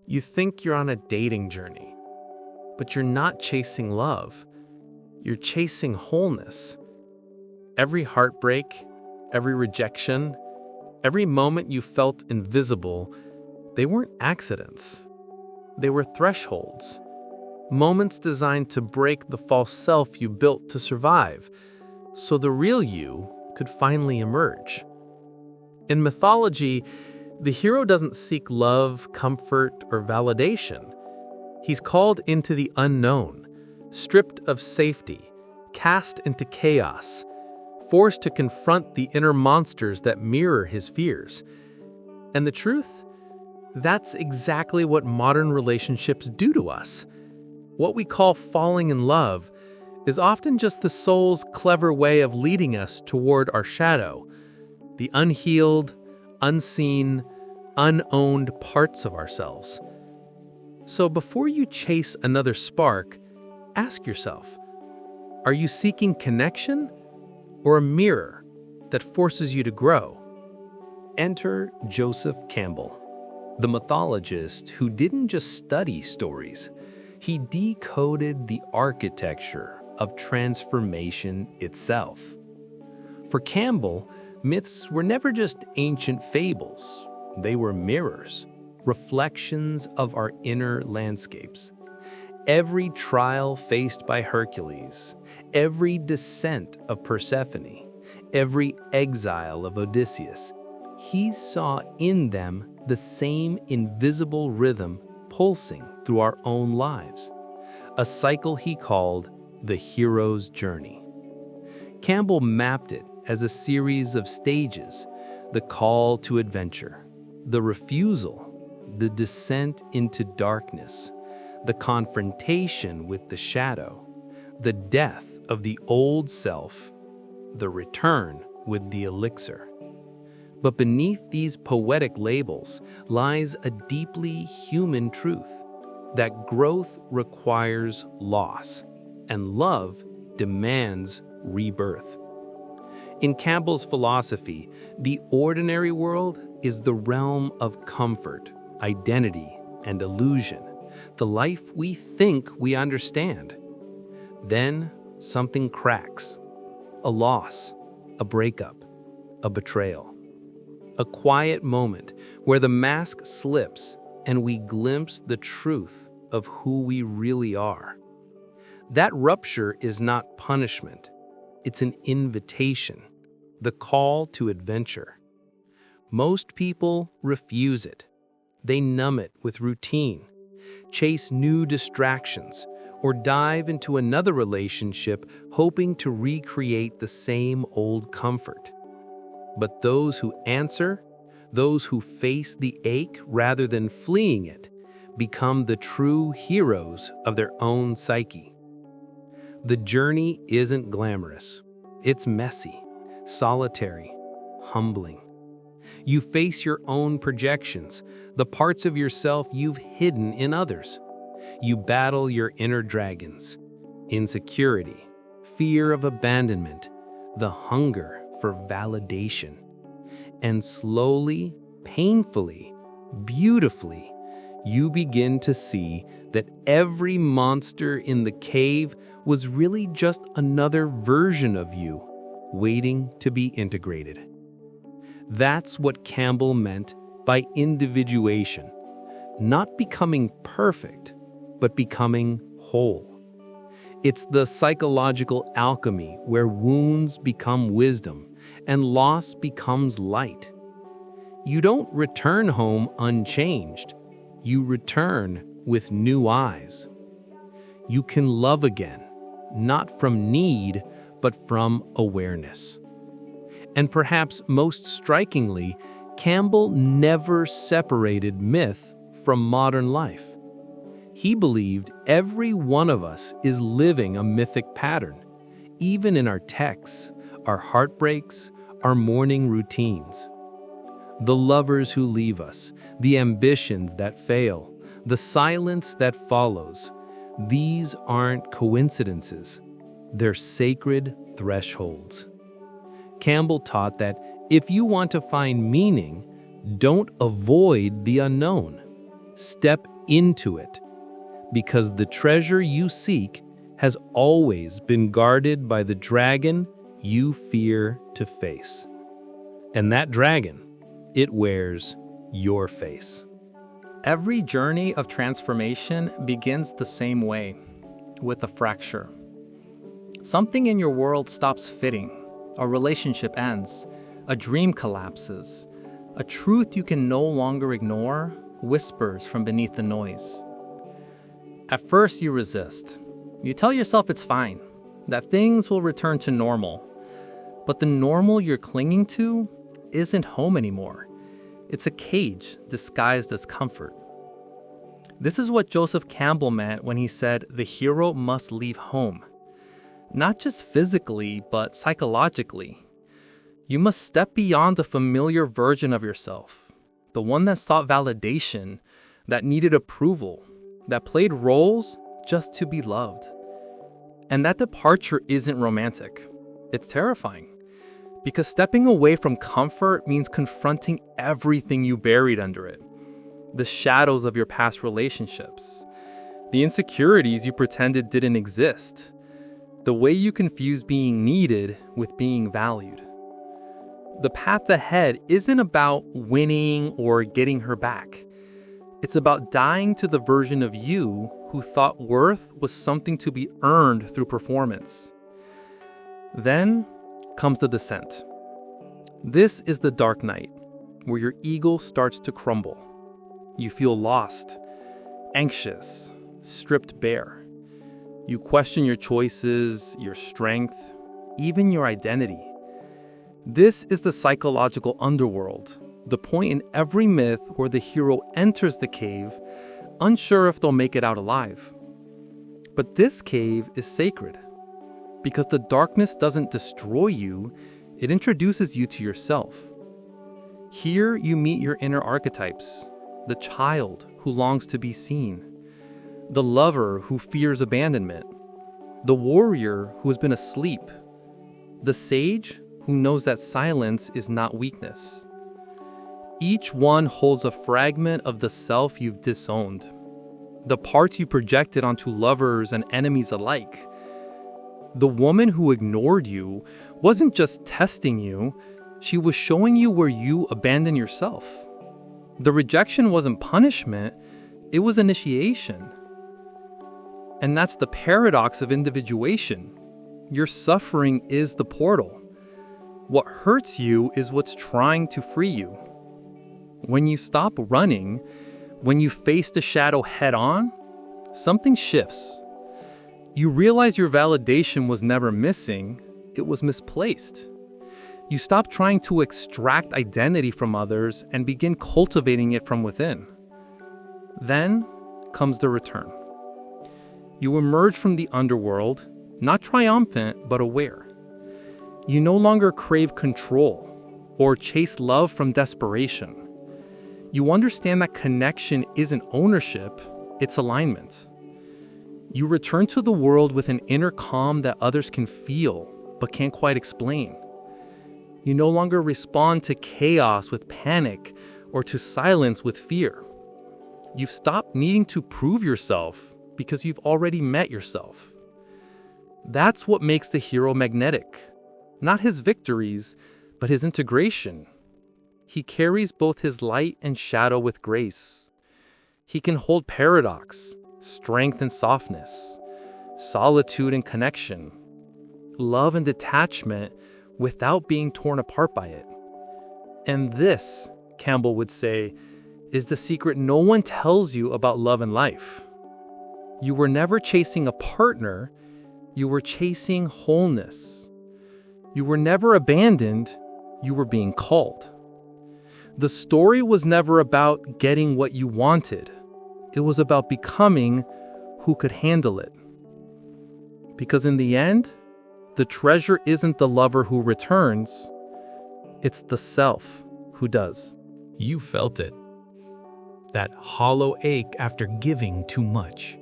You think you're on a dating journey, but you're not chasing love. You're chasing wholeness. Every heartbreak, every rejection, every moment you felt invisible, they weren't accidents. They were thresholds. Moments designed to break the false self you built to survive, so the real you could finally emerge. In mythology, the hero doesn't seek love, comfort, or validation. He's called into the unknown, stripped of safety, cast into chaos, forced to confront the inner monsters that mirror his fears. And the truth? That's exactly what modern relationships do to us. What we call falling in love is often just the soul's clever way of leading us toward our shadow, the unhealed, unseen, unowned parts of ourselves. So before you chase another spark, ask yourself, are you seeking connection or a mirror that forces you to grow? Enter Joseph Campbell, the mythologist who didn't just study stories. He decoded the architecture of transformation itself. For Campbell, myths were never just ancient fables. They were mirrors, reflections of our inner landscapes. Every trial faced by Hercules, every descent of Persephone, every exile of Odysseus, he saw in them the same invisible rhythm pulsing through our own lives, a cycle he called the hero's journey. Campbell mapped it as a series of stages: the call to adventure, the refusal, the descent into darkness, the confrontation with the shadow, the death of the old self, the return with the elixir. But beneath these poetic labels lies a deeply human truth, that growth requires loss, and love demands rebirth. In Campbell's philosophy, the ordinary world is the realm of comfort, identity, and illusion, the life we think we understand. Then something cracks, a loss, a breakup, a betrayal. A quiet moment where the mask slips and we glimpse the truth of who we really are. That rupture is not punishment. It's an invitation, the call to adventure. Most people refuse it. They numb it with routine, chase new distractions, or dive into another relationship hoping to recreate the same old comfort. But those who answer, those who face the ache rather than fleeing it, become the true heroes of their own psyche. The journey isn't glamorous. It's messy, solitary, humbling. You face your own projections, the parts of yourself you've hidden in others. You battle your inner dragons, insecurity, fear of abandonment, the hunger for validation. And slowly, painfully, beautifully, you begin to see that every monster in the cave was really just another version of you, waiting to be integrated. That's what Campbell meant by individuation, not becoming perfect, but becoming whole. It's the psychological alchemy where wounds become wisdom and loss becomes light. You don't return home unchanged. You return with new eyes. You can love again, not from need, but from awareness. And perhaps most strikingly, Campbell never separated myth from modern life. He believed every one of us is living a mythic pattern, even in our texts, our heartbreaks, our morning routines. The lovers who leave us, the ambitions that fail, the silence that follows, these aren't coincidences. They're sacred thresholds. Campbell taught that if you want to find meaning, don't avoid the unknown. Step into it, because the treasure you seek has always been guarded by the dragon you fear to face. And that dragon, it wears your face. Every journey of transformation begins the same way, with a fracture. Something in your world stops fitting, a relationship ends, a dream collapses, a truth you can no longer ignore whispers from beneath the noise. At first you resist. You tell yourself it's fine, that things will return to normal. But the normal you're clinging to isn't home anymore. It's a cage disguised as comfort. This is what Joseph Campbell meant when he said the hero must leave home. Not just physically, but psychologically. You must step beyond the familiar version of yourself, the one that sought validation, that needed approval, that played roles just to be loved. And that departure isn't romantic. It's terrifying. Because stepping away from comfort means confronting everything you buried under it. The shadows of your past relationships. The insecurities you pretended didn't exist. The way you confuse being needed with being valued. The path ahead isn't about winning or getting her back. It's about dying to the version of you who thought worth was something to be earned through performance. Then comes the descent. This is the dark night, where your ego starts to crumble. You feel lost, anxious, stripped bare. You question your choices, your strength, even your identity. This is the psychological underworld, the point in every myth where the hero enters the cave, unsure if they'll make it out alive. But this cave is sacred, because the darkness doesn't destroy you, it introduces you to yourself. Here you meet your inner archetypes, the child who longs to be seen, the lover who fears abandonment, the warrior who has been asleep, the sage who knows that silence is not weakness. Each one holds a fragment of the self you've disowned, the parts you projected onto lovers and enemies alike. The woman who ignored you wasn't just testing you, she was showing you where you abandoned yourself. The rejection wasn't punishment, it was initiation. And that's the paradox of individuation. Your suffering is the portal. What hurts you is what's trying to free you. When you stop running, when you face the shadow head on, something shifts. You realize your validation was never missing, it was misplaced. You stop trying to extract identity from others and begin cultivating it from within. Then comes the return. You emerge from the underworld, not triumphant, but aware. You no longer crave control or chase love from desperation. You understand that connection isn't ownership, it's alignment. You return to the world with an inner calm that others can feel, but can't quite explain. You no longer respond to chaos with panic or to silence with fear. You've stopped needing to prove yourself because you've already met yourself. That's what makes the hero magnetic. Not his victories, but his integration. He carries both his light and shadow with grace. He can hold paradox, strength and softness, solitude and connection, love and detachment without being torn apart by it. And this, Campbell would say, is the secret no one tells you about love and life. You were never chasing a partner, you were chasing wholeness. You were never abandoned, you were being called. The story was never about getting what you wanted. It was about becoming who could handle it. Because in the end, the treasure isn't the lover who returns, it's the self who does. You felt it. That hollow ache after giving too much.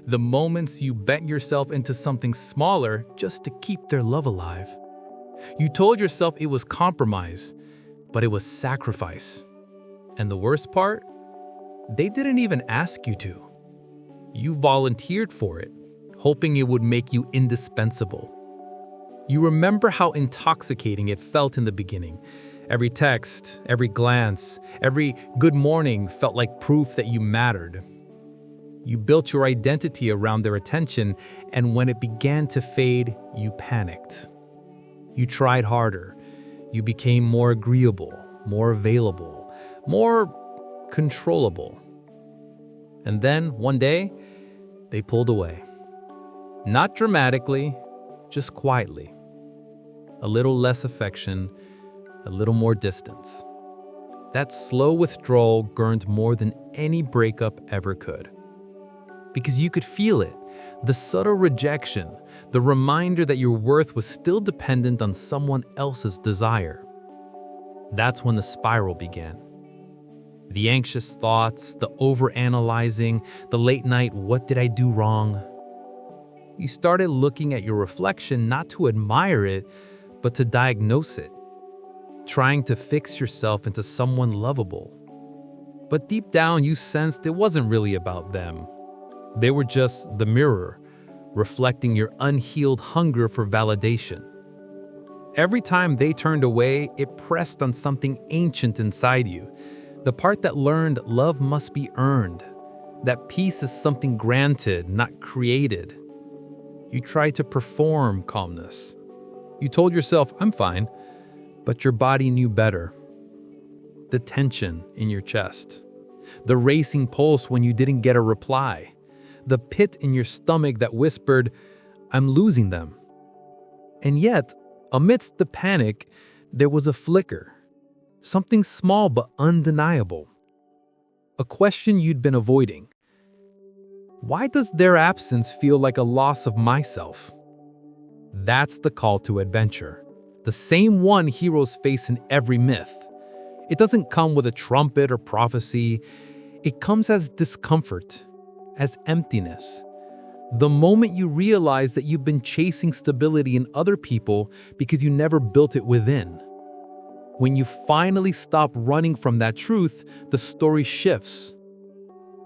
The moments you bent yourself into something smaller just to keep their love alive. You told yourself it was compromise, but it was sacrifice. And the worst part? They didn't even ask you to. You volunteered for it, hoping it would make you indispensable. You remember how intoxicating it felt in the beginning. Every text, every glance, every good morning felt like proof that you mattered. You built your identity around their attention, and when it began to fade, you panicked. You tried harder. You became more agreeable, more available, more controllable. And then, one day, they pulled away. Not dramatically, just quietly. A little less affection, a little more distance. That slow withdrawal burned more than any breakup ever could. Because you could feel it, the subtle rejection, the reminder that your worth was still dependent on someone else's desire. That's when the spiral began. The anxious thoughts, the overanalyzing, the late night, what did I do wrong? You started looking at your reflection not to admire it, but to diagnose it, trying to fix yourself into someone lovable. But deep down, you sensed it wasn't really about them. They were just the mirror, reflecting your unhealed hunger for validation. Every time they turned away, it pressed on something ancient inside you, the part that learned love must be earned, that peace is something granted, not created. You tried to perform calmness. You told yourself, I'm fine, but your body knew better. The tension in your chest, the racing pulse when you didn't get a reply, the pit in your stomach that whispered, I'm losing them. And yet, amidst the panic, there was a flicker, something small but undeniable. A question you'd been avoiding. Why does their absence feel like a loss of myself? That's the call to adventure, the same one heroes face in every myth. It doesn't come with a trumpet or prophecy. It comes as discomfort, as emptiness. The moment you realize that you've been chasing stability in other people because you never built it within. When you finally stop running from that truth, the story shifts.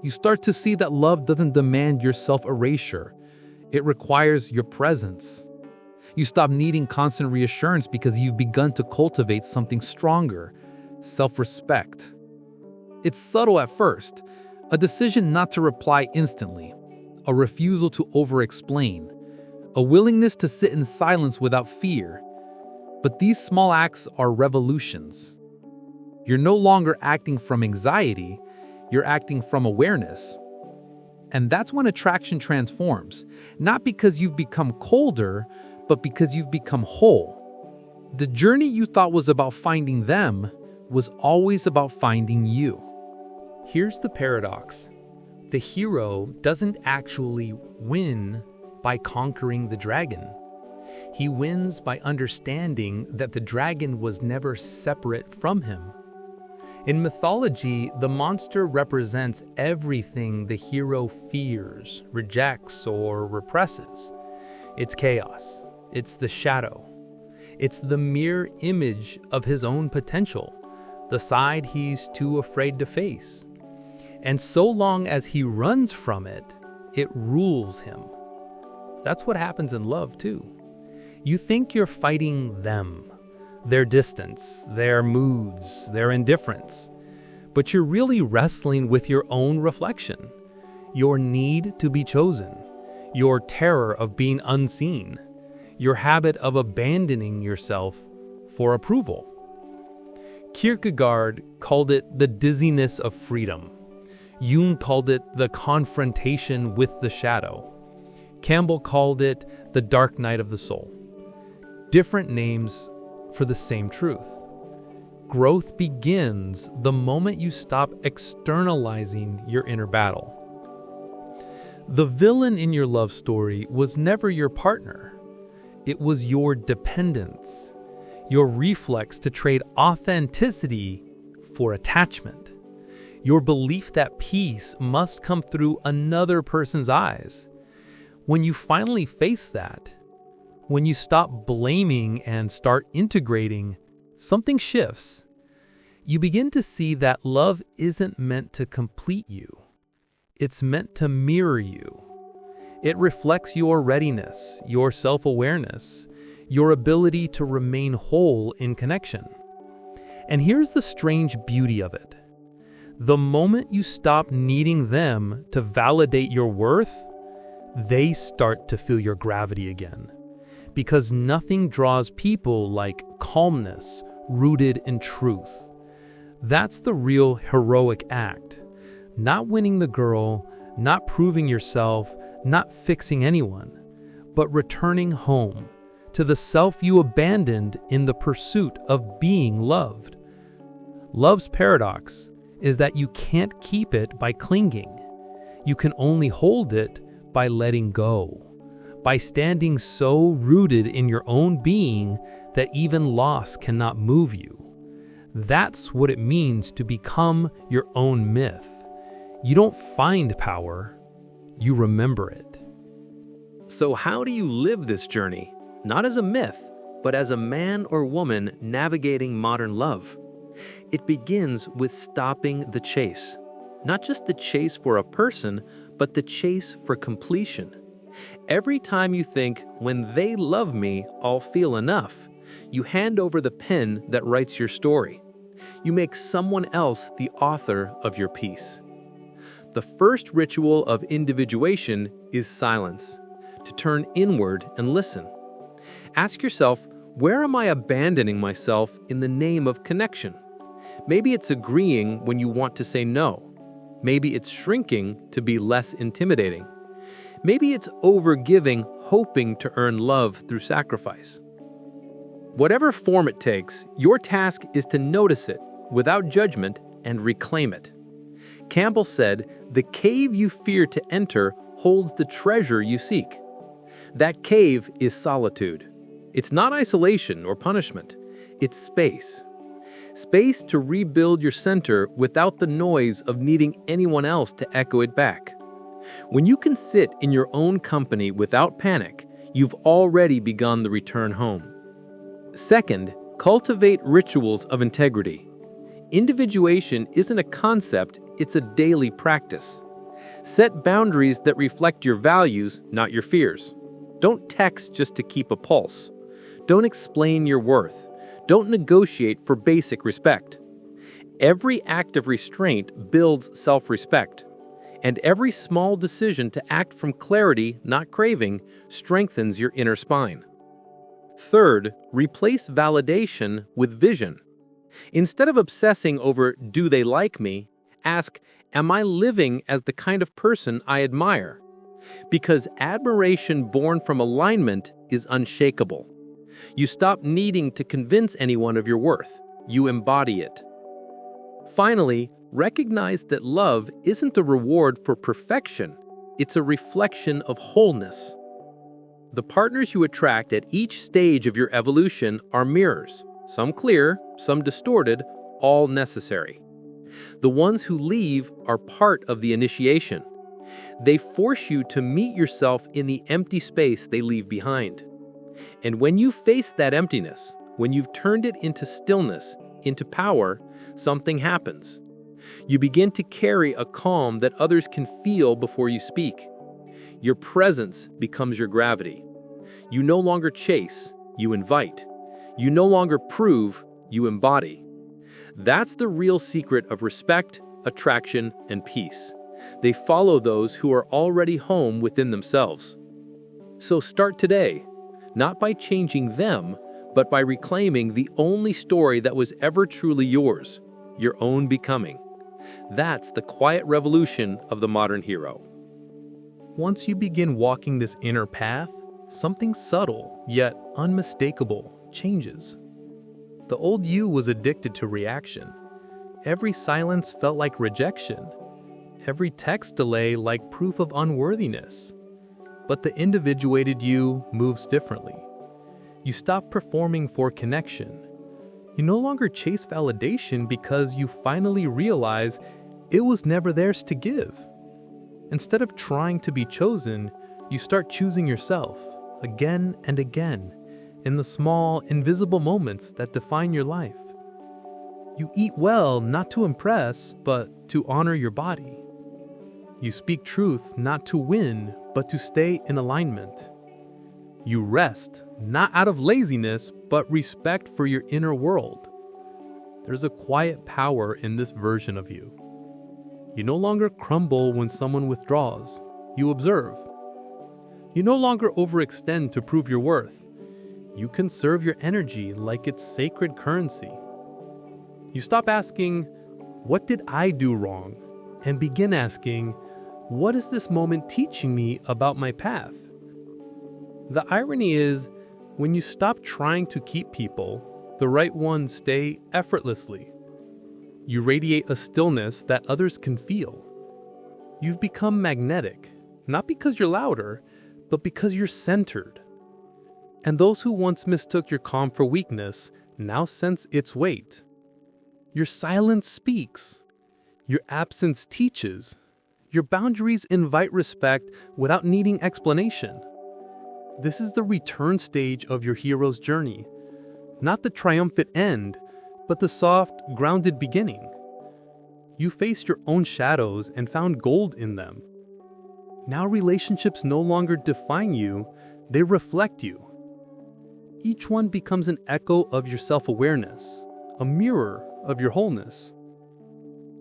You start to see that love doesn't demand your self-erasure. It requires your presence. You stop needing constant reassurance because you've begun to cultivate something stronger, self-respect. It's subtle at first, a decision not to reply instantly, a refusal to over-explain, a willingness to sit in silence without fear. But these small acts are revolutions. You're no longer acting from anxiety, you're acting from awareness. And that's when attraction transforms, not because you've become colder, but because you've become whole. The journey you thought was about finding them was always about finding you. Here's the paradox. The hero doesn't actually win by conquering the dragon. He wins by understanding that the dragon was never separate from him. In mythology, the monster represents everything the hero fears, rejects, or represses. It's chaos. It's the shadow. It's the mirror image of his own potential, the side he's too afraid to face. And so long as he runs from it, it rules him. That's what happens in love, too. You think you're fighting them, their distance, their moods, their indifference. But you're really wrestling with your own reflection, your need to be chosen, your terror of being unseen, your habit of abandoning yourself for approval. Kierkegaard called it the dizziness of freedom. Jung called it the confrontation with the shadow. Campbell called it the dark night of the soul. Different names for the same truth. Growth begins the moment you stop externalizing your inner battle. The villain in your love story was never your partner. It was your dependence, your reflex to trade authenticity for attachment, your belief that peace must come through another person's eyes. When you finally face that, when you stop blaming and start integrating, something shifts. You begin to see that love isn't meant to complete you. It's meant to mirror you. It reflects your readiness, your self-awareness, your ability to remain whole in connection. And here's the strange beauty of it. The moment you stop needing them to validate your worth, they start to feel your gravity again. Because nothing draws people like calmness rooted in truth. That's the real heroic act. Not winning the girl, not proving yourself, not fixing anyone, but returning home to the self you abandoned in the pursuit of being loved. Love's paradox is that you can't keep it by clinging. You can only hold it by letting go, by standing so rooted in your own being that even loss cannot move you. That's what it means to become your own myth. You don't find power, you remember it. So how do you live this journey? Not as a myth, but as a man or woman navigating modern love. It begins with stopping the chase. Not just the chase for a person, but the chase for completion. Every time you think, when they love me, I'll feel enough, you hand over the pen that writes your story. You make someone else the author of your piece. The first ritual of individuation is silence, to turn inward and listen. Ask yourself, where am I abandoning myself in the name of connection? Maybe it's agreeing when you want to say no. Maybe it's shrinking to be less intimidating. Maybe it's overgiving, hoping to earn love through sacrifice. Whatever form it takes, your task is to notice it without judgment and reclaim it. Campbell said, "The cave you fear to enter holds the treasure you seek." That cave is solitude. It's not isolation or punishment. It's space. Space to rebuild your center without the noise of needing anyone else to echo it back. When you can sit in your own company without panic, you've already begun the return home. Second, cultivate rituals of integrity. Individuation isn't a concept, it's a daily practice. Set boundaries that reflect your values, not your fears. Don't text just to keep a pulse. Don't explain your worth. Don't negotiate for basic respect. Every act of restraint builds self-respect. And every small decision to act from clarity, not craving, strengthens your inner spine. Third, replace validation with vision. Instead of obsessing over, do they like me? Ask, am I living as the kind of person I admire? Because admiration born from alignment is unshakable. You stop needing to convince anyone of your worth. You embody it. Finally, recognize that love isn't a reward for perfection. It's a reflection of wholeness. The partners you attract at each stage of your evolution are mirrors, some clear, some distorted, all necessary. The ones who leave are part of the initiation. They force you to meet yourself in the empty space they leave behind. And when you face that emptiness, when you've turned it into stillness, into power, something happens. You begin to carry a calm that others can feel before you speak. Your presence becomes your gravity. You no longer chase, you invite. You no longer prove, you embody. That's the real secret of respect, attraction, and peace. They follow those who are already home within themselves. So start today, not by changing them, but by reclaiming the only story that was ever truly yours, your own becoming. That's the quiet revolution of the modern hero. Once you begin walking this inner path, something subtle yet unmistakable changes. The old you was addicted to reaction. Every silence felt like rejection. Every text delay like proof of unworthiness. But the individuated you moves differently. You stop performing for connection. You no longer chase validation because you finally realize it was never theirs to give. Instead of trying to be chosen, you start choosing yourself again and again in the small, invisible moments that define your life. You eat well not to impress, but to honor your body. You speak truth not to win, but to stay in alignment. You rest not out of laziness, but respect for your inner world. There's a quiet power in this version of you. You no longer crumble when someone withdraws. You observe. You no longer overextend to prove your worth. You conserve your energy like it's sacred currency. You stop asking, "What did I do wrong?" and begin asking, "What is this moment teaching me about my path?" The irony is, when you stop trying to keep people, the right ones stay effortlessly. You radiate a stillness that others can feel. You've become magnetic, not because you're louder, but because you're centered. And those who once mistook your calm for weakness now sense its weight. Your silence speaks. Your absence teaches. Your boundaries invite respect without needing explanation. This is the return stage of your hero's journey. Not the triumphant end, but the soft, grounded beginning. You faced your own shadows and found gold in them. Now relationships no longer define you, they reflect you. Each one becomes an echo of your self-awareness, a mirror of your wholeness.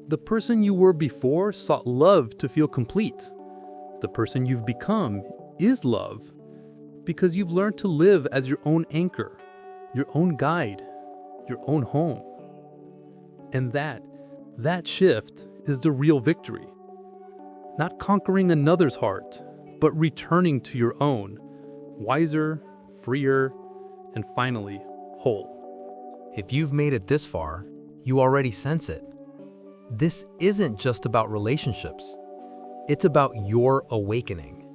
The person you were before sought love to feel complete. The person you've become is love, because you've learned to live as your own anchor, your own guide, your own home. And that shift is the real victory. Not conquering another's heart, but returning to your own, wiser, freer, and finally, whole. If you've made it this far, you already sense it. This isn't just about relationships. It's about your awakening.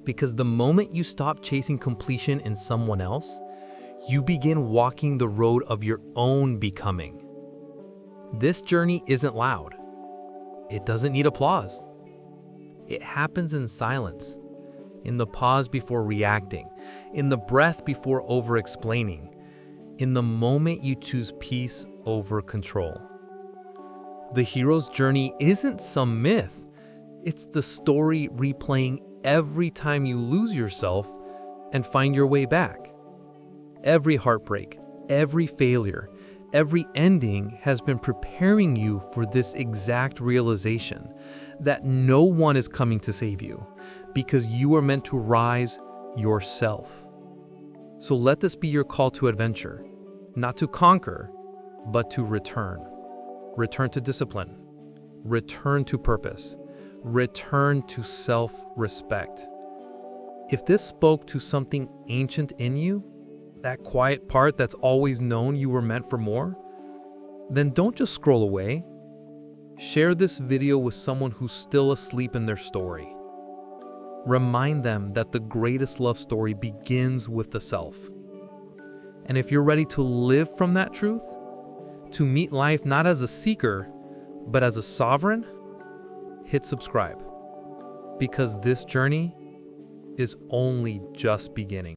Because the moment you stop chasing completion in someone else, you begin walking the road of your own becoming. This journey isn't loud. It doesn't need applause. It happens in silence, in the pause before reacting, in the breath before over-explaining, in the moment you choose peace over control. The hero's journey isn't some myth. It's the story replaying every time you lose yourself and find your way back. Every heartbreak, every failure, every ending has been preparing you for this exact realization that no one is coming to save you because you are meant to rise yourself. So let this be your call to adventure, not to conquer, but to return. Return to discipline, return to purpose, return to self-respect. If this spoke to something ancient in you, that quiet part that's always known you were meant for more, then don't just scroll away. Share this video with someone who's still asleep in their story. Remind them that the greatest love story begins with the self. And if you're ready to live from that truth, to meet life not as a seeker, but as a sovereign, hit subscribe. Because this journey is only just beginning.